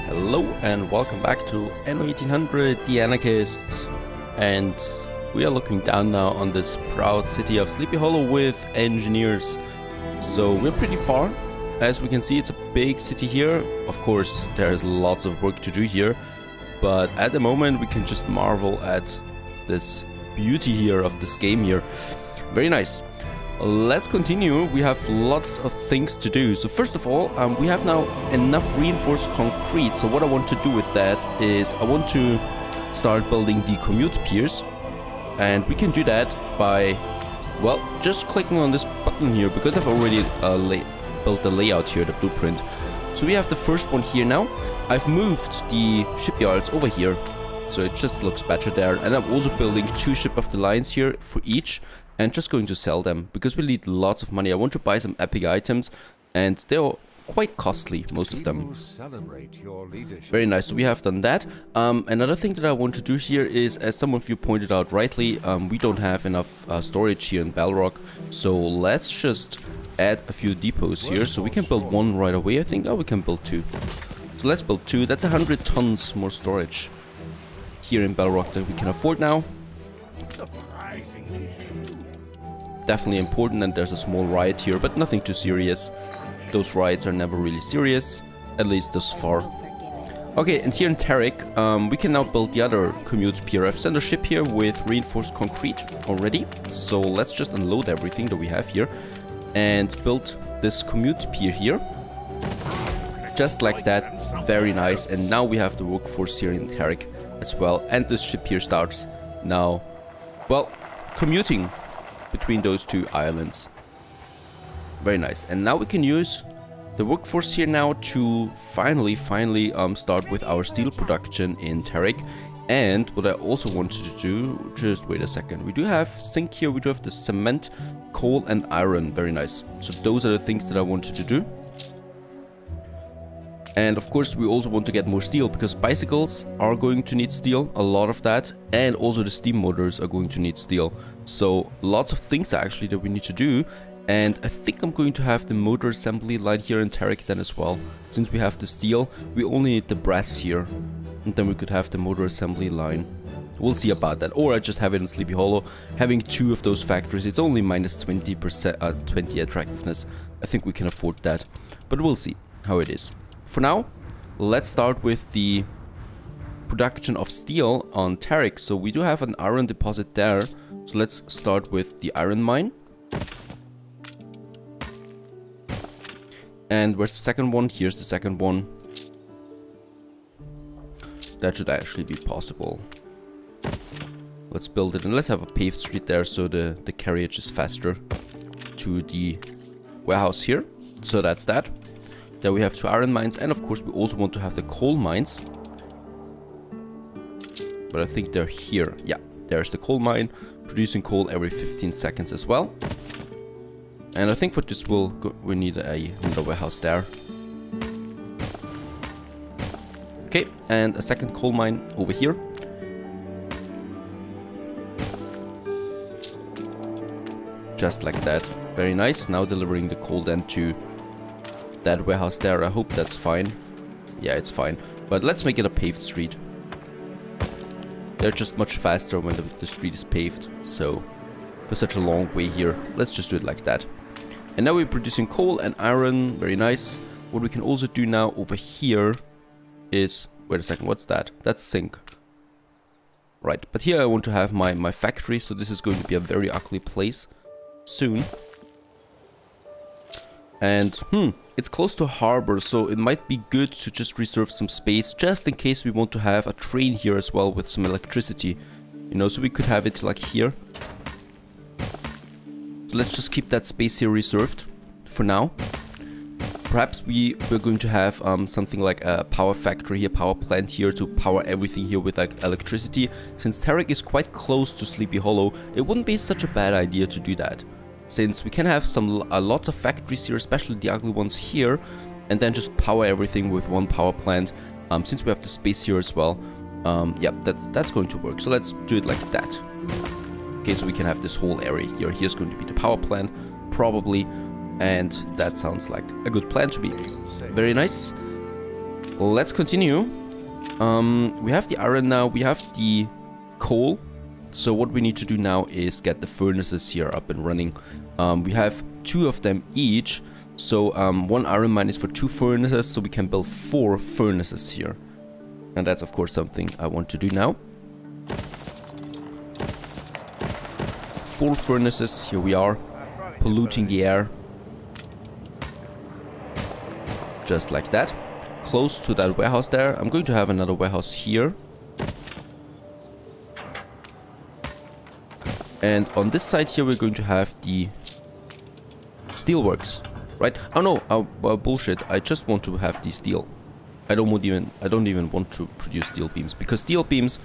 Hello and welcome back to Anno 1800, the Anarchist, and we are looking down now on this proud city of Sleepy Hollow with engineers. So we're pretty far. As we can see, it's a big city here. Of course, there's lots of work to do here, but at the moment we can just marvel at this beauty here of this game here. Very nice. Let's continue. We have lots of things to do. So first of all, we have now enough reinforced concrete. So what I want to do with that is I want to start building the commute piers, and we can do that by, well, just clicking on this button here, because I've already built the layout here, the blueprint. So we have the first one here now. I've moved the shipyards over here, so it just looks better there. And I'm also building 2 ship of the lines here for each, and just going to sell them because we need lots of money. I want to buy some epic items, and they're quite costly, most of them. Very nice. So we have done that. Another thing that I want to do here is, as some of you pointed out rightly, we don't have enough storage here in Balrog. So let's just add a few depots here. So we can build 1 right away, I think. Oh, we can build 2. So let's build 2. That's 100 tons more storage here in Balrog that we can afford now. Definitely important, and there's a small riot here, but nothing too serious. Those riots are never really serious, at least thus far. Okay, and here in Tarek, we can now build the other commute pier. I've sent a ship here with reinforced concrete already, so let's just unload everything that we have here and build this commute pier here. Just like that, very nice. And now we have the workforce here in Tarek as well, and this ship here starts now, well, commuting between those 2 islands. Very nice. And now we can use the workforce here now to finally start with our steel production in Tarek. And what I also wanted to do, just wait a second, we do have zinc here, we do have the cement, coal and iron. Very nice. So those are the things that I wanted to do. And of course we also want to get more steel, because bicycles are going to need steel, a lot of that, and also the steam motors are going to need steel. So lots of things actually that we need to do, and I think I'm going to have the motor assembly line here in Tarek then as well. Since we have the steel, we only need the brass here, and then we could have the motor assembly line. We'll see about that, or I just have it in Sleepy Hollow. Having 2 of those factories, it's only minus 20%, 20 attractiveness. I think we can afford that, but we'll see how it is. For now, let's start with the production of steel on Tarek. So we do have an iron deposit there. So let's start with the iron mine. And where's the second one? Here's the second one. That should actually be possible. Let's build it, and let's have a paved street there so the carriage is faster to the warehouse here. So that's that. There we have 2 iron mines, and of course we also want to have the coal mines. But I think they're here. Yeah, there's the coal mine, producing coal every 15 seconds as well. And I think for this we need another warehouse there. Okay, and a second coal mine over here. Just like that. Very nice. Now delivering the coal then to that warehouse there. I hope that's fine. Yeah, it's fine. But let's make it a paved street. They're just much faster when the street is paved. So for such a long way here, let's just do it like that. And now we're producing coal and iron. Very nice. What we can also do now over here is, wait a second, what's that? That's zinc. Right, but here I want to have my factory, so this is going to be a very ugly place soon. And it's close to a harbor, so it might be good to just reserve some space, just in case we want to have a train here as well with some electricity. You know, so we could have it like here. So let's just keep that space here reserved for now. Perhaps we're going to have something like a power factory here, power plant here, to power everything here with like electricity. Since Tarek is quite close to Sleepy Hollow, it wouldn't be such a bad idea to do that. Since we can have lots of factories here, especially the ugly ones here, and then just power everything with 1 power plant. Since we have the space here as well, yeah, that's going to work. So let's do it like that. Okay, so we can have this whole area here. Here's going to be the power plant, probably, and that sounds like a good plan to me. Very nice. let's continue. We have the iron now, we have the coal. So what we need to do now is get the furnaces here up and running. We have 2 of them each. So 1 iron mine is for 2 furnaces, so we can build 4 furnaces here. And that's of course something I want to do now. 4 furnaces, here we are, polluting the air. Just like that. Close to that warehouse there. I'm going to have another warehouse here. And on this side here we're going to have the steelworks, right? Oh no, bullshit. I just want to have the steel. I don't even want to produce steel beams, because steel beams,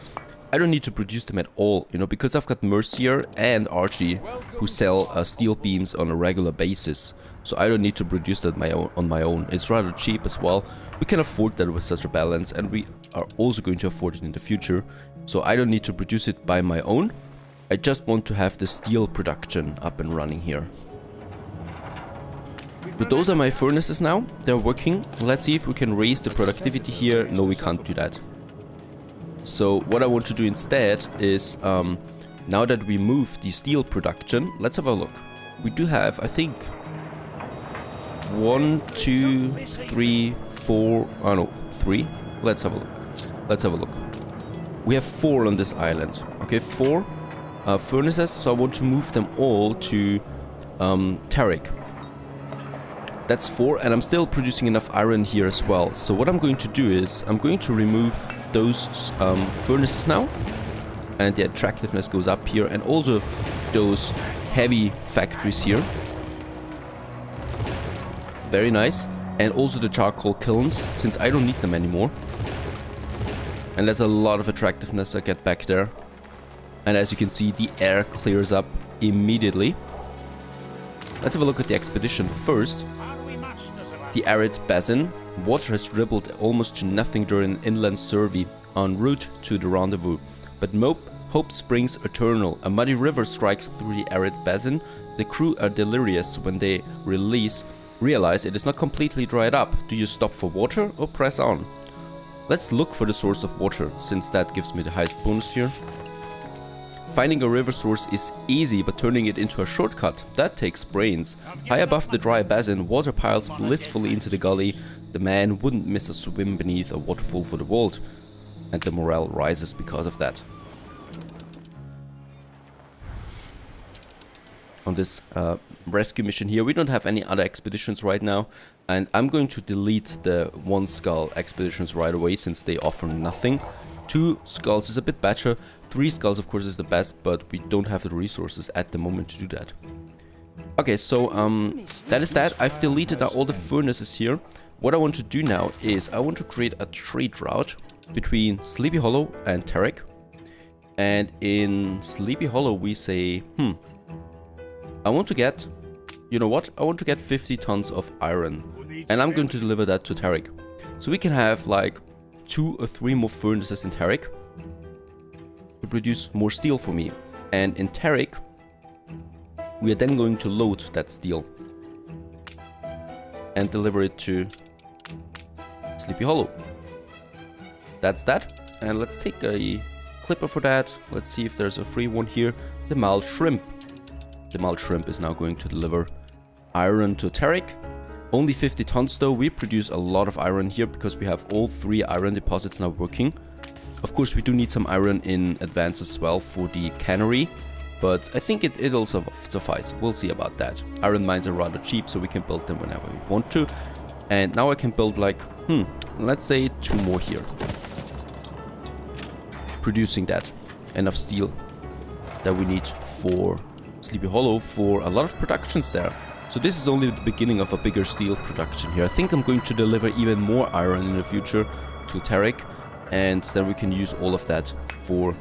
I don't need to produce them at all, you know, because I've got Mercier and Archie who sell steel beams on a regular basis. So I don't need to produce that on my own. It's rather cheap as well. We can afford that with such a balance, and we are also going to afford it in the future. So I don't need to produce it by my own. I just want to have the steel production up and running here. So those are my furnaces now. They're working. Let's see if we can raise the productivity here. No, we can't do that. So what I want to do instead is, now that we move the steel production, let's have a look. We do have, I think, 1, 2, 3, 4, oh no, 3. Let's have a look. Let's have a look. We have 4 on this island. Okay, 4 furnaces, so I want to move them all to Tarik. That's 4, and I'm still producing enough iron here as well. So what I'm going to do is, I'm going to remove those furnaces now, and the attractiveness goes up here, and also those heavy factories here. Very nice. And also the charcoal kilns, since I don't need them anymore. And that's a lot of attractiveness I get back there. And as you can see, the air clears up immediately. Let's have a look at the expedition first. The Arid Basin. Water has dribbled almost to nothing during an inland survey en route to the rendezvous. But hope springs eternal. A muddy river strikes through the Arid Basin. The crew are delirious when they realize it is not completely dried up. Do you stop for water or press on? Let's look for the source of water, since that gives me the highest bonus here. Finding a river source is easy, but turning it into a shortcut, that takes brains. High above the dry basin, water piles blissfully into the gully. The man wouldn't miss a swim beneath a waterfall for the world. And the morale rises because of that. On this rescue mission here, we don't have any other expeditions right now. And I'm going to delete the 1 skull expeditions right away, since they offer nothing. 2 skulls is a bit better. 3 skulls of course is the best, but we don't have the resources at the moment to do that. Okay, so that is that. I've deleted all the furnaces here. What I want to do now is I want to create a trade route between Sleepy Hollow and Tarik. And in Sleepy Hollow we say, I want to get, you know what? I want to get 50 tons of iron. And I'm going to deliver that to Tarik. So we can have like 2 or 3 more furnaces in Tarik to produce more steel for me. And in Tarik, we are then going to load that steel and deliver it to Sleepy Hollow. That's that. And let's take a clipper for that. Let's see if there's a free one here. The mild shrimp. The mild shrimp is now going to deliver iron to Tarik. Only 50 tons though. We produce a lot of iron here because we have all 3 iron deposits now working. Of course we do need some iron in advance as well for the cannery, but I think it'll suffice. We'll see about that. Iron mines are rather cheap, so we can build them whenever we want to. And now I can build like, let's say 2 more here. Producing that. Enough steel that we need for Sleepy Hollow for a lot of productions there. So this is only the beginning of a bigger steel production here. I think I'm going to deliver even more iron in the future to Tarik, and then we can use all of that for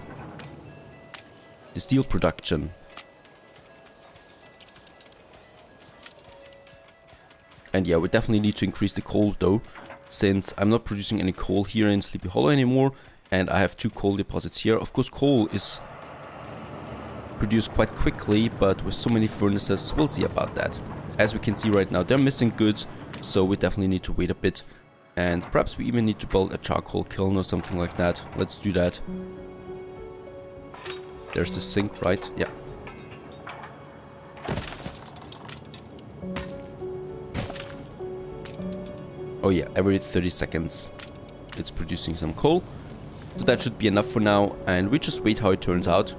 the steel production. And yeah, we definitely need to increase the coal though, since I'm not producing any coal here in Sleepy Hollow anymore, and I have 2 coal deposits here. Of course coal is produced quite quickly, but with so many furnaces, we'll see about that. As we can see right now, they're missing goods, so we definitely need to wait a bit. And perhaps we even need to build a charcoal kiln or something like that. Let's do that. There's the sink, right? Yeah. Oh yeah, every 30 seconds it's producing some coal. So that should be enough for now, and we just wait how it turns out.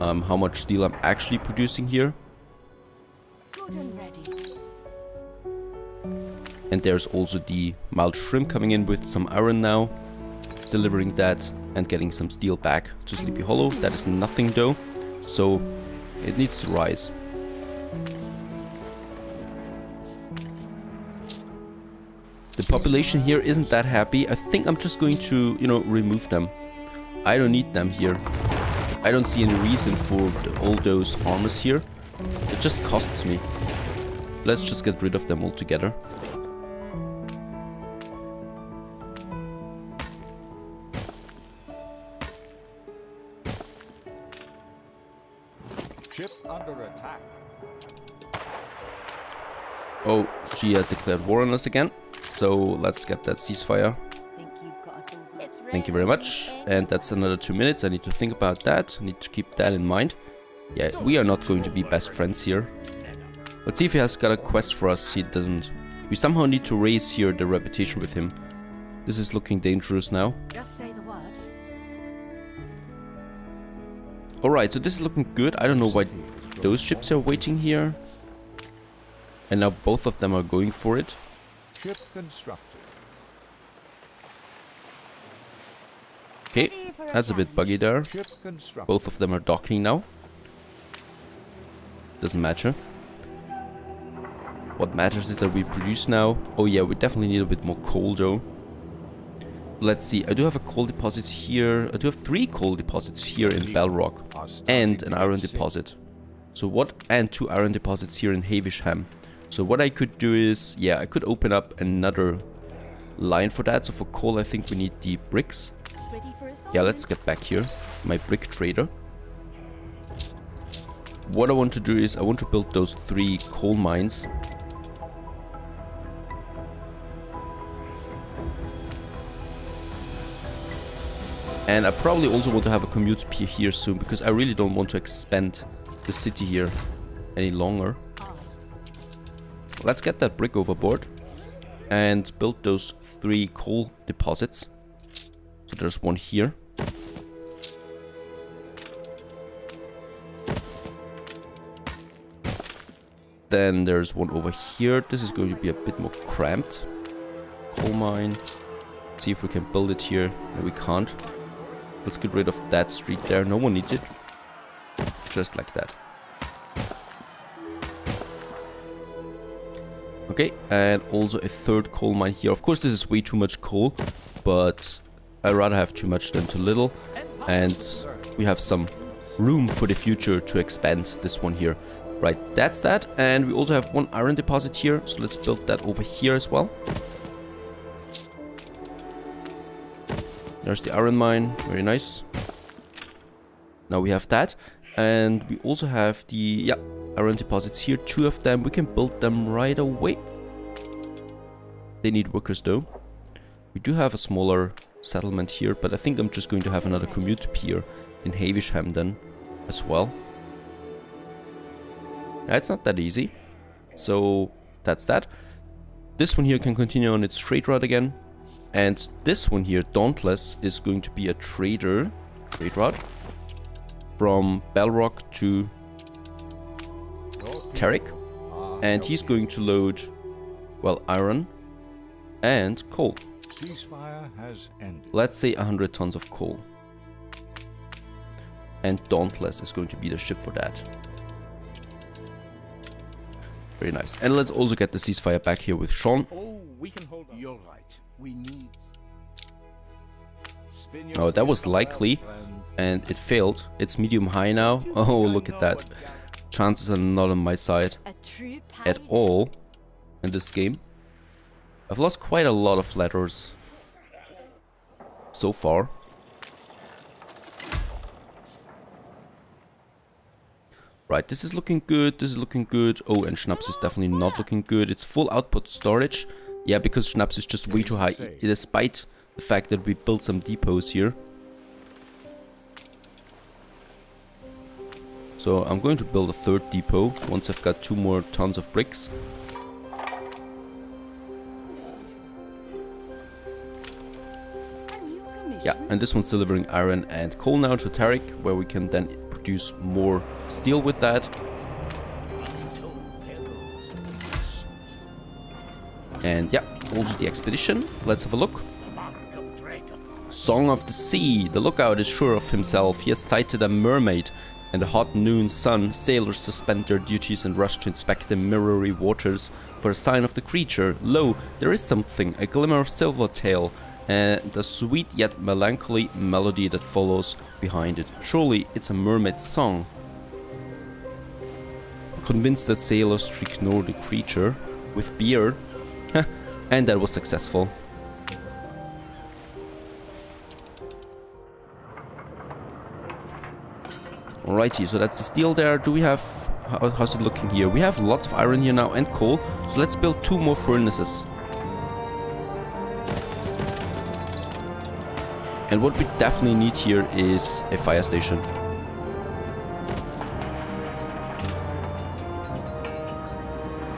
How much steel I'm actually producing here. Good and ready. And there's also the mild shrimp coming in with some iron now. Delivering that and getting some steel back to Sleepy Hollow. That is nothing though, so it needs to rise. The population here isn't that happy. I think I'm just going to, you know, remove them. I don't need them here. I don't see any reason for all those farmers here. It just costs me. Let's just get rid of them altogether. Ship under attack. Oh, she has declared war on us again. So let's get that ceasefire. Thank you very much. And that's another 2 minutes. I need to think about that. I need to keep that in mind. Yeah, we are not going to be best friends here. Let's see if he has got a quest for us. He doesn't. We somehow need to raise here the reputation with him. This is looking dangerous now. Just say the word. Alright, so this is looking good. I don't know why those ships are waiting here. And now both of them are going for it. Ship constructed. Okay, that's a bit buggy there. Ship constructed. Both of them are docking now. Doesn't matter. What matters is that we produce now. Oh yeah, we definitely need a bit more coal though. Let's see, I do have a coal deposit here. I do have 3 coal deposits here in Belrock. And an iron deposit. So what? And 2 iron deposits here in Havisham. So what I could do is, yeah, I could open up another line for that. So for coal, I think we need the bricks. Yeah, let's get back here. My brick trader. What I want to do is I want to build those 3 coal mines. And I probably also want to have a commute pier here soon, because I really don't want to expand the city here any longer. Let's get that brick overboard and build those 3 coal deposits. So there's one here. Then there's one over here. This is going to be a bit more cramped. Coal mine. See if we can build it here. No, we can't. Let's get rid of that street there. No one needs it. Just like that. Okay, and also a 3rd coal mine here. Of course, this is way too much coal, but I'd rather have too much than too little. And we have some room for the future to expand this one here. Right, that's that. And we also have 1 iron deposit here, so let's build that over here as well. There's the iron mine, very nice. Now we have that. And we also have the, yeah, iron deposits here, 2 of them. We can build them right away. They need workers though. We do have a smaller settlement here, but I think I'm just going to have another commute pier in Havisham then as well. It's not that easy. So that's that. This one here can continue on its trade route again. And this one here, Dauntless, is going to be a trade route from Belrock to Tarek, and he's going to load, well, iron and coal. Ceasefire has ended. Let's say 100 tons of coal. And Dauntless is going to be the ship for that. Very nice. And let's also get the ceasefire back here with Sean. Oh, we can hold on. You're right. We need. Oh, that was likely, and it failed. It's medium high now. Oh, look at that. Chances are not on my side at all in this game. I've lost quite a lot of letters so far. Right, this is looking good, this is looking good. Oh, and Schnaps is definitely not looking good. It's full output storage. Yeah, because schnapps is just way too high, despite the fact that we built some depots here. So I'm going to build a third depot once I've got 2 more tons of bricks. Yeah, and this one's delivering iron and coal now to Tarik, where we can then produce more steel with that. And yeah, also the expedition. Let's have a look. Song of the Sea. The lookout is sure of himself. He has sighted a mermaid. In the hot noon sun, sailors suspend their duties and rush to inspect the mirrory waters for a sign of the creature. Lo, there is something, a glimmer of silvertail, and a sweet yet melancholy melody that follows behind it. Surely it's a mermaid's song. Convinced that sailors should ignore the creature with beer, and that was successful. Alrighty, so that's the steel there. Do we have... how's it looking here? We have lots of iron here now and coal. So let's build 2 more furnaces. And what we definitely need here is a fire station.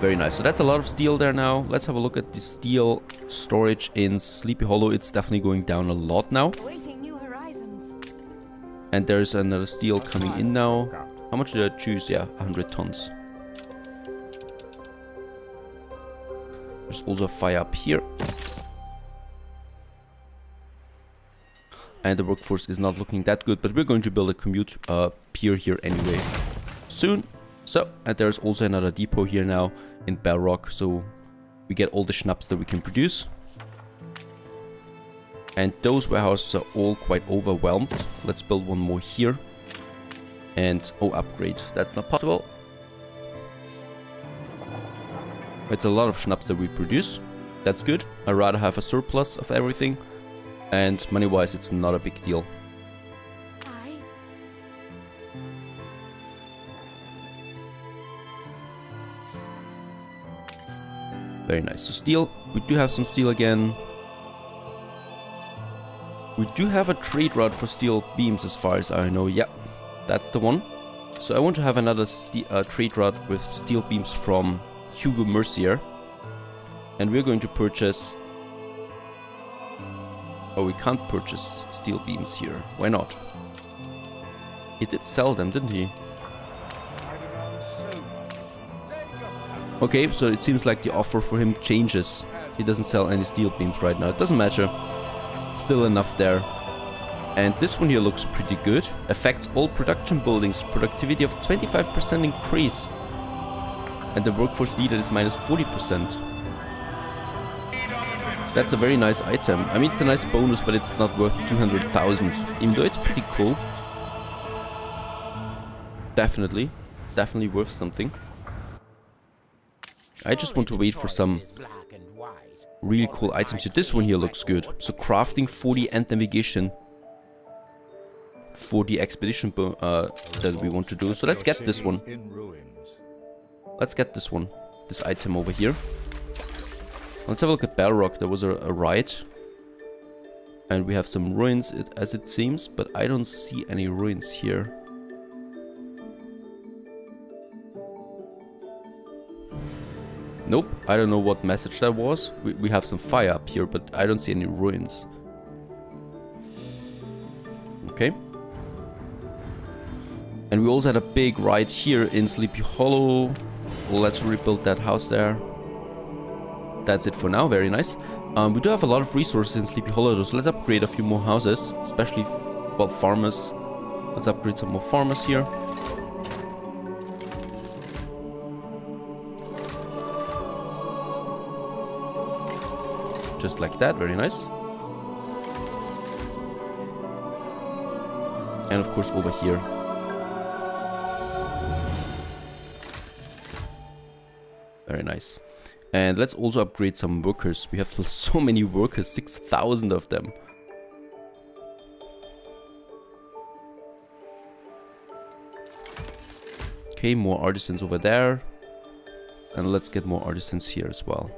Very nice. So that's a lot of steel there now. Let's have a look at the steel storage in Sleepy Hollow. It's definitely going down a lot now. And there's another steel coming in now. How much did I choose? Yeah, 100 tons. There's also a fire up here. And the workforce is not looking that good, but we're going to build a commute pier here anyway soon. So, and there's also another depot here now in Bellrock, so we get all the schnapps that we can produce. And those warehouses are all quite overwhelmed. Let's build one more here. And, oh, upgrade. That's not possible. It's a lot of schnapps that we produce. That's good. I'd rather have a surplus of everything. And money-wise, it's not a big deal. Very nice. So steel. We do have some steel again. We do have a trade route for steel beams as far as I know. Yeah, that's the one. So I want to have another trade route with steel beams from Hugo Mercier. And we're going to purchase... Oh, we can't purchase steel beams here. Why not? He did sell them, didn't he? Okay, so it seems like the offer for him changes. He doesn't sell any steel beams right now. It doesn't matter. Still enough there. And this one here looks pretty good. Affects all production buildings. Productivity of 25% increase. And the workforce needed is minus 40%. That's a very nice item. I mean, it's a nice bonus, but it's not worth 200,000. Even though it's pretty cool. Definitely. Definitely worth something. I just want to wait for some really cool items here. This one here looks good. So crafting 40 and navigation for the expedition that we want to do. So let's get this one. Let's get this one. This item over here. Let's have a look at Bellrock. There was a riot. And we have some ruins as it seems. But I don't see any ruins here. Nope, I don't know what message that was. We have some fire up here, but I don't see any ruins. Okay. And we also had a big riot here in Sleepy Hollow. Let's rebuild that house there. That's it for now, very nice. We do have a lot of resources in Sleepy Hollow though, so let's upgrade a few more houses. Especially, well, farmers. Let's upgrade some more farmers here. Just like that, very nice. And of course over here. Very nice. And let's also upgrade some workers. We have so many workers, 6,000 of them. Okay, more artisans over there. And let's get more artisans here as well.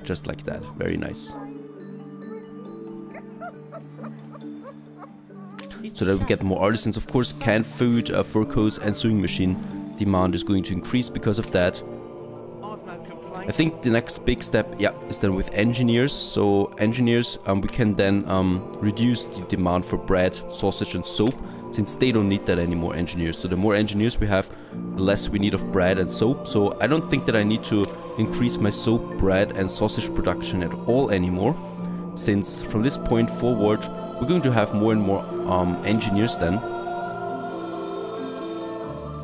Just like that. Very nice. So that we get more artisans. Of course, canned food, fur coats and sewing machine demand is going to increase because of that. I think the next big step, yeah, is then with engineers. So engineers, we can then reduce the demand for bread, sausage and soap, since they don't need that anymore, engineers. So the more engineers we have, the less we need of bread and soap. So I don't think that I need to increase my soap, bread and sausage production at all anymore, since from this point forward we're going to have more and more engineers then.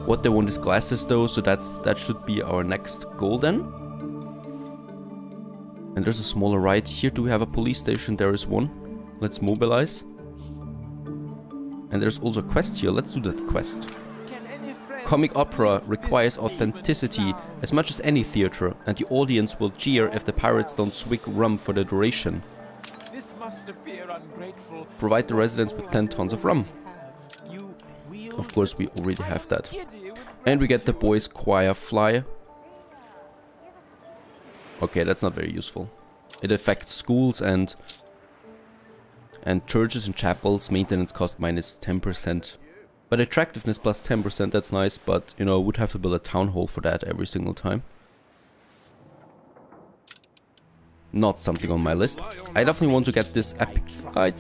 What they want is glasses though, so that should be our next goal then. And there's a smaller right here. Do we have a police station? There is one. Let's mobilize. And there's also a quest here. Let's do that quest. Comic opera requires authenticity as much as any theater, and the audience will cheer if the pirates don't swig rum for the duration. This must appear ungrateful. Provide the residents with 10 tons of rum. Of course, we already have that. And we get the boys' choir fly. Okay, that's not very useful. It affects schools and churches and chapels. Maintenance cost minus 10%. But attractiveness plus 10%, that's nice. But, you know, would have to build a town hall for that every single time. Not something on my list. I definitely want to get this epic...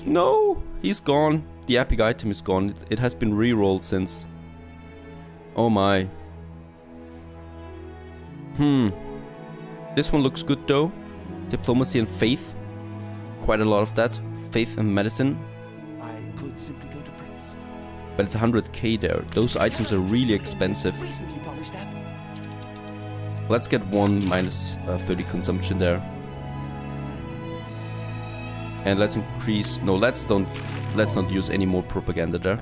No! He's gone. The epic item is gone. It has been re-rolled since... Oh my. This one looks good though. Diplomacy and faith. Quite a lot of that. Faith and medicine. I could simply go to Prince. But it's 100k there. Those items are really expensive. Recently polished apple. Let's get one minus 30 consumption there. And let's increase... No, let's not use any more propaganda there.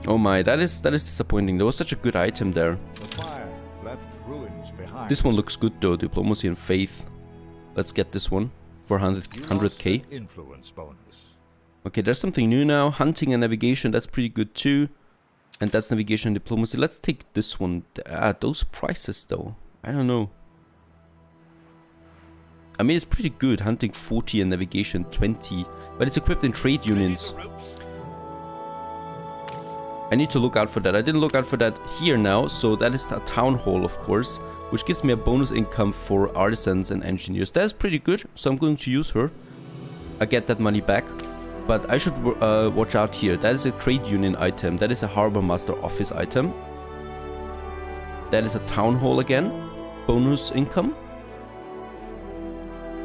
Oh my, that is disappointing. There was such a good item there. The fire left ruins behind. This one looks good though, diplomacy and faith. Let's get this one for 100k. Influence bonus. Okay, there's something new now. Hunting and navigation, that's pretty good too. And that's navigation and diplomacy. Let's take this one. Those prices though. I don't know. I mean, it's pretty good. Hunting 40 and navigation 20. But it's equipped in trade unions. I need to look out for that. I didn't look out for that here now. So that is a town hall, of course. Which gives me a bonus income for artisans and engineers. That's pretty good. So I'm going to use her. I get that money back. But I should watch out here. That is a trade union item. That is a harbor master office item. That is a town hall again. Bonus income.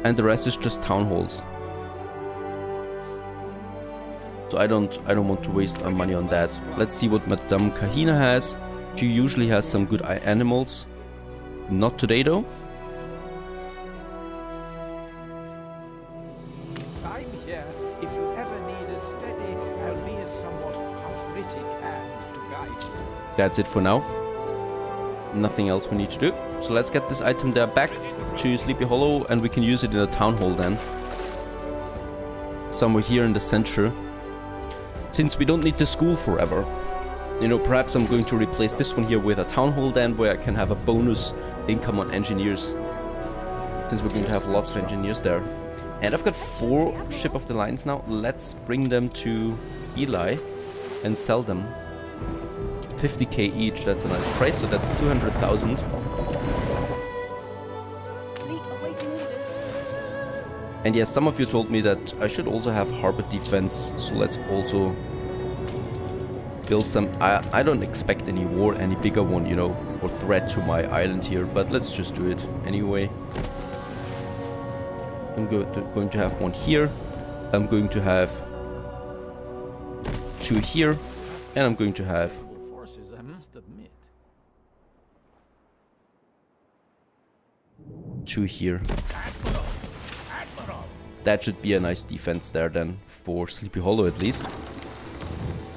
And the rest is just town halls. So I don't want to waste our money on that. Let's see what Madame Kahina has. She usually has some good animals. Not today though. I'm here if you ever need a steady, albeit somewhat arthritic hand to guide. That's it for now. Nothing else we need to do. So let's get this item there back to Sleepy Hollow and we can use it in a town hall then. Somewhere here in the center. Since we don't need the school forever. You know, perhaps I'm going to replace this one here with a town hall then where I can have a bonus income on engineers. Since we're going to have lots of engineers there. And I've got 4 ship of the lines now. Let's bring them to Eli and sell them. 50k each, that's a nice price, so that's 200,000. And yes, some of you told me that I should also have harbor defense, so let's also build some... I don't expect any war, any bigger one, you know, or threat to my island here, but let's just do it anyway. I'm going to have one here, I'm going to have 2 here, and I'm going to have... Forces, I must admit. 2 here. That should be a nice defense there then, for Sleepy Hollow at least.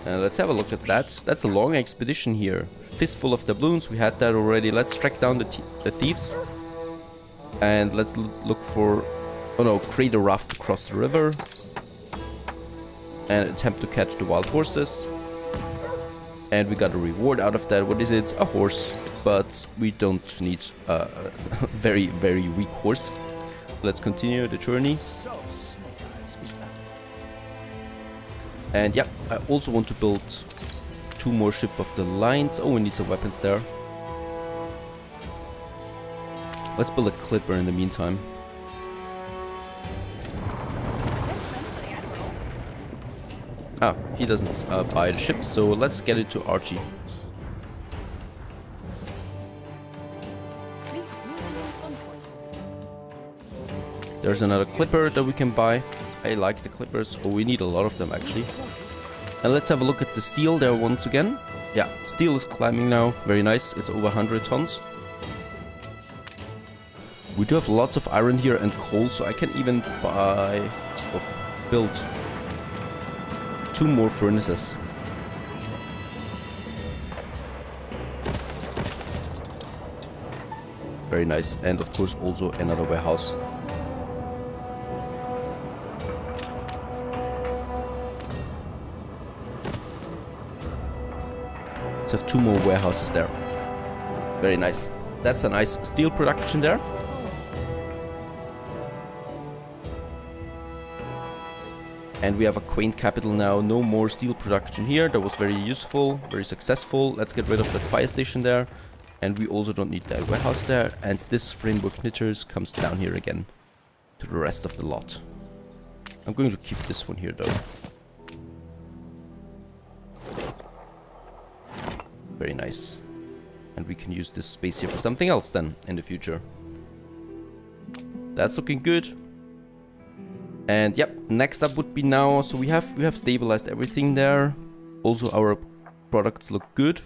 Let's have a look at that. That's a long expedition here. Fistful of Doubloons, we had that already. Let's track down the thieves. And let's look for... Oh no, create a raft to cross the river. And attempt to catch the wild horses. And we got a reward out of that. What is it? A horse. but we don't need a very, very weak horse. Let's continue the journey. So snake eyes is that. And yeah, I also want to build 2 more ship of the lines. Oh, we need some weapons there. Let's build a clipper in the meantime. Ah, he doesn't buy the ship, so let's get it to Archie. There's another clipper that we can buy. I like the clippers. Oh, we need a lot of them actually. And let's have a look at the steel there once again. Yeah, steel is climbing now. Very nice. It's over 100 tons. We do have lots of iron here and coal, so I can even buy or build 2 more furnaces. Very nice. And of course also another warehouse. Let's have 2 more warehouses there. Very nice. That's a nice steel production there. And we have a quaint capital now. No more steel production here. That was very useful, very successful. Let's get rid of that fire station there. And we also don't need that warehouse there. And this framework knitters comes down here again to the rest of the lot. I'm going to keep this one here though. Very nice. And we can use this space here for something else then in the future. That's looking good. And yep, next up would be now, so we have stabilized everything there. Also our products look good.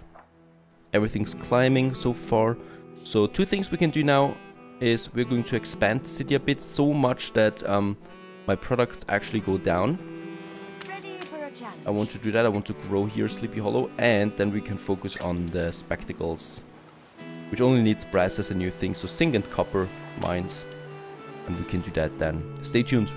Everything's climbing so far. So 2 things we can do now is we're going to expand the city a bit, so much that my products actually go down. I want to do that. I want to grow here Sleepy Hollow, and then we can focus on the spectacles, which only needs brass as a new thing. So zinc and copper mines, and we can do that then. Stay tuned.